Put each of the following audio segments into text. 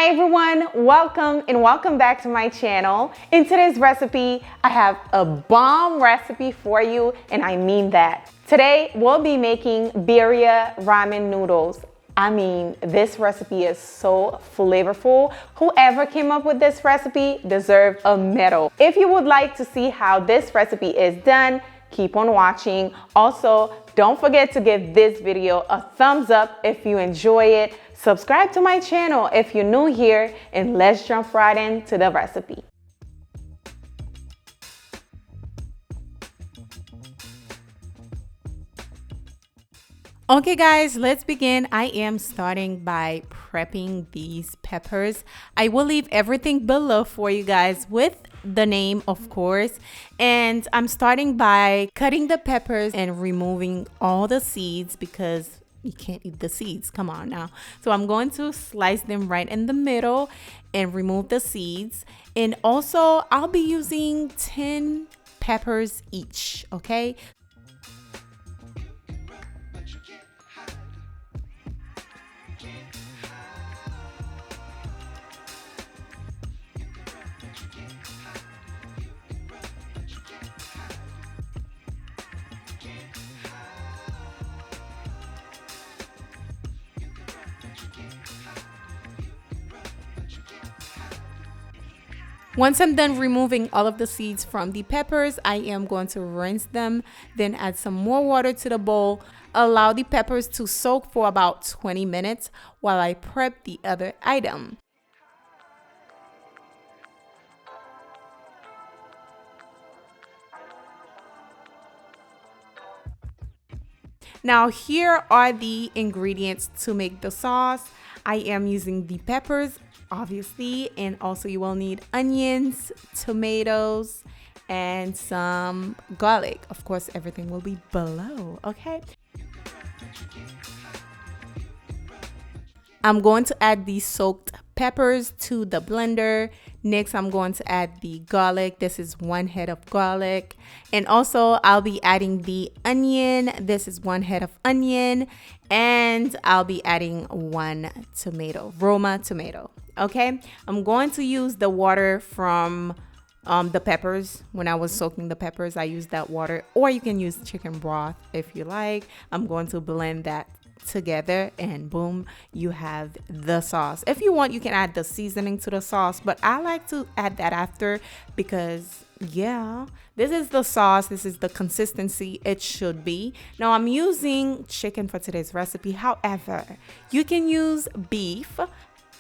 Hi everyone, welcome back to my channel. In today's recipe, I have a bomb recipe for you, and I mean that. Today, we'll be making Birria Ramen noodles. I mean, this recipe is so flavorful. Whoever came up with this recipe deserves a medal. If you would like to see how this recipe is done, keep on watching. Also, don't forget to give this video a thumbs up if you enjoy it. Subscribe to my channel if you're new here, and let's jump right into the recipe. Okay guys, let's begin. I am starting by prepping these peppers. I will leave everything below for you guys with the name, of course. And I'm starting by cutting the peppers and removing all the seeds because you can't eat the seeds. Come on now. So I'm going to slice them right in the middle and remove the seeds. And also I'll be using 10 peppers each, okay? Once I'm done removing all of the seeds from the peppers, I am going to rinse them, then add some more water to the bowl. Allow the peppers to soak for about 20 minutes while I prep the other item. Now here are the ingredients to make the sauce. I am using the peppers, obviously, and also you will need onions, tomatoes, and some garlic. Of course, everything will be below, okay? I'm going to add the soaked peppers to the blender. Next, I'm going to add the garlic. This is 1 head of garlic. And also, I'll be adding the onion. This is 1 head of onion. And I'll be adding 1 tomato, Roma tomato. Okay, I'm going to use the water from the peppers. When I was soaking the peppers, I used that water, or you can use chicken broth if you like. I'm going to blend that together and boom, you have the sauce. If you want, you can add the seasoning to the sauce, but I like to add that after because yeah, this is the sauce. This is the consistency it should be. Now I'm using chicken for today's recipe. However, you can use beef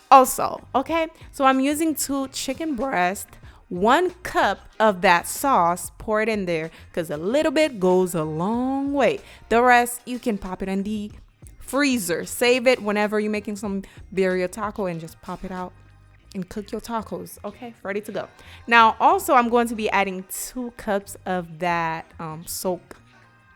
also, okay? So I'm using 2 chicken breasts, 1 cup of that sauce, pour it in there because a little bit goes a long way. The rest, you can pop it in the freezer. Save it whenever you're making some birria taco and just pop it out and cook your tacos. Okay, ready to go. Now, also, I'm going to be adding 2 cups of that soak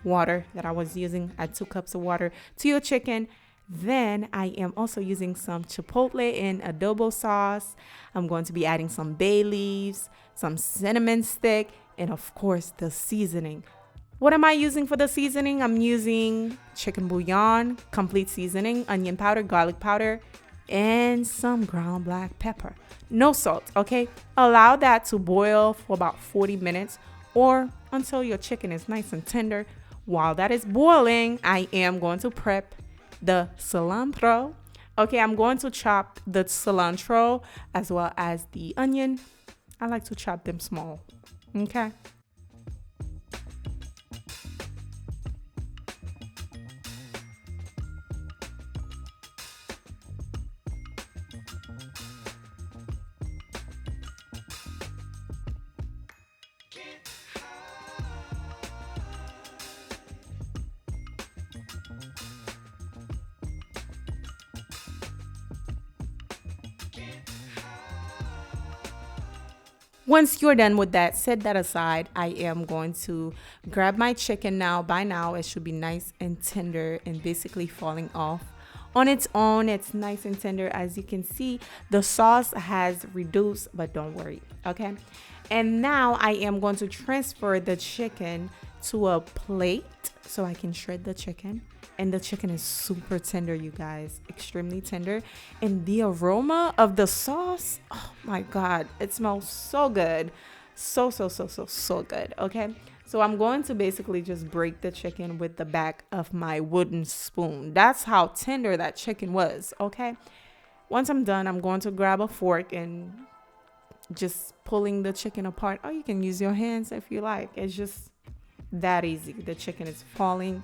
water that I was using. Add 2 cups of water to your chicken. Then I am also using some chipotle and adobo sauce. I'm going to be adding some bay leaves, some cinnamon stick, and of course the seasoning. What am I using for the seasoning? I'm using chicken bouillon, complete seasoning, onion powder, garlic powder, and some ground black pepper. No salt, okay? Allow that to boil for about 40 minutes or until your chicken is nice and tender. While that is boiling, I am going to prep the cilantro. Okay, I'm going to chop the cilantro as well as the onion. I like to chop them small, okay? Once you're done with that, set that aside. I am going to grab my chicken now. By now, it should be nice and tender and basically falling off on its own. It's nice and tender. As you can see, the sauce has reduced, but don't worry, okay? And now I am going to transfer the chicken to a plate so I can shred the chicken. And the chicken is super tender, you guys, extremely tender. And the aroma of the sauce, oh my God, it smells so good. So good. Okay. So I'm going to basically just break the chicken with the back of my wooden spoon. That's how tender that chicken was. Okay. Once I'm done, I'm going to grab a fork and just pulling the chicken apart. Oh, you can use your hands if you like. It's just that easy. The chicken is falling.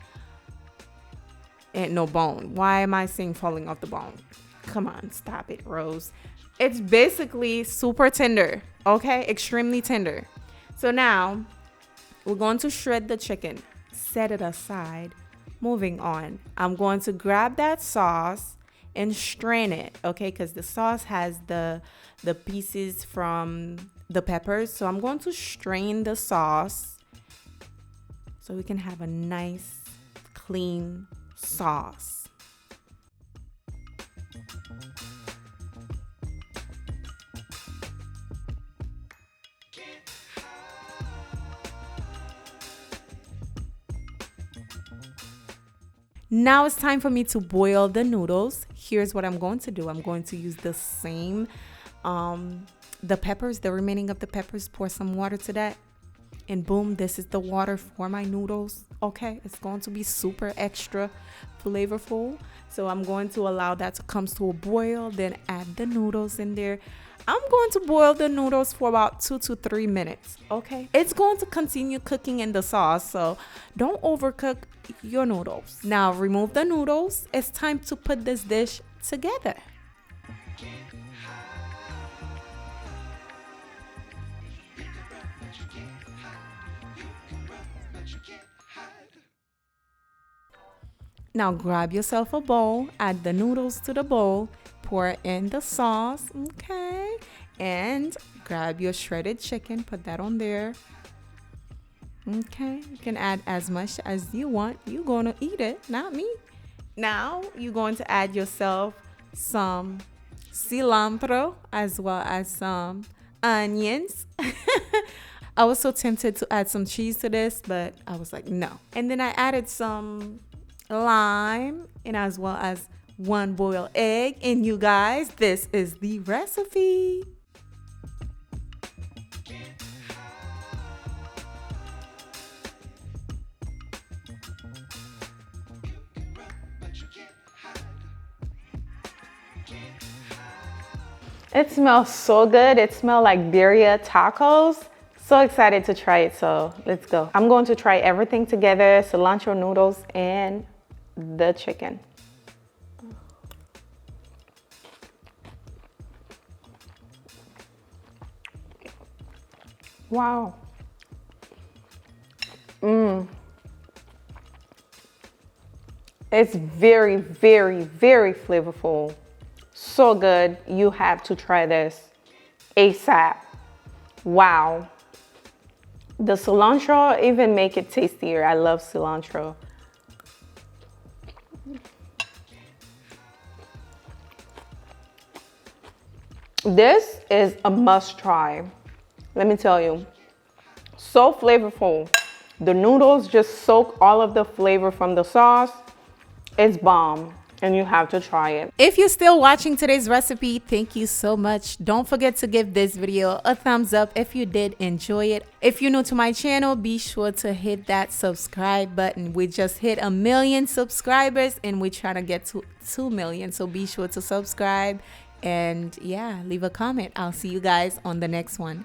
And no bone. Why am I saying falling off the bone? Come on, stop it, Rose. It's basically super tender, okay? Extremely tender. So now we're going to shred the chicken, set it aside. Moving on, I'm going to grab that sauce and strain it, okay? Because the sauce has the pieces from the peppers. So I'm going to strain the sauce so we can have a nice, clean sauce. Now it's time for me to boil the noodles. Here's what I'm going to do. I'm going to use the same, the peppers, the remaining of the peppers, pour some water to that. And boom, this is the water for my noodles. Okay, it's going to be super extra flavorful. So I'm going to allow that to come to a boil, then add the noodles in there. I'm going to boil the noodles for about 2 to 3 minutes. Okay, it's going to continue cooking in the sauce, so don't overcook your noodles. Now remove the noodles. It's time to put this dish together. Now grab yourself a bowl, add the noodles to the bowl, pour in the sauce, okay? And grab your shredded chicken, put that on there. Okay, you can add as much as you want. You're gonna eat it, not me. Now you're going to add yourself some cilantro as well as some onions. I was so tempted to add some cheese to this, but I was like, no. And then I added some lime and as well as 1 boiled egg. And you guys, this is the recipe. It smells so good. It smells like birria tacos. So excited to try it, so let's go. I'm going to try everything together, cilantro, noodles, and the chicken. Wow. It's very, very, very flavorful. So good. You have to try this ASAP. Wow. The cilantro even make it tastier. I love cilantro. This is a must try. Let me tell you. So flavorful. The noodles just soak all of the flavor from the sauce. It's bomb. And you have to try it. If you're still watching today's recipe, thank you so much. Don't forget to give this video a thumbs up if you did enjoy it. If you're new to my channel, be sure to hit that subscribe button. We just hit 1 million subscribers and we're trying to get to 2 million. So be sure to subscribe and yeah, leave a comment. I'll see you guys on the next one.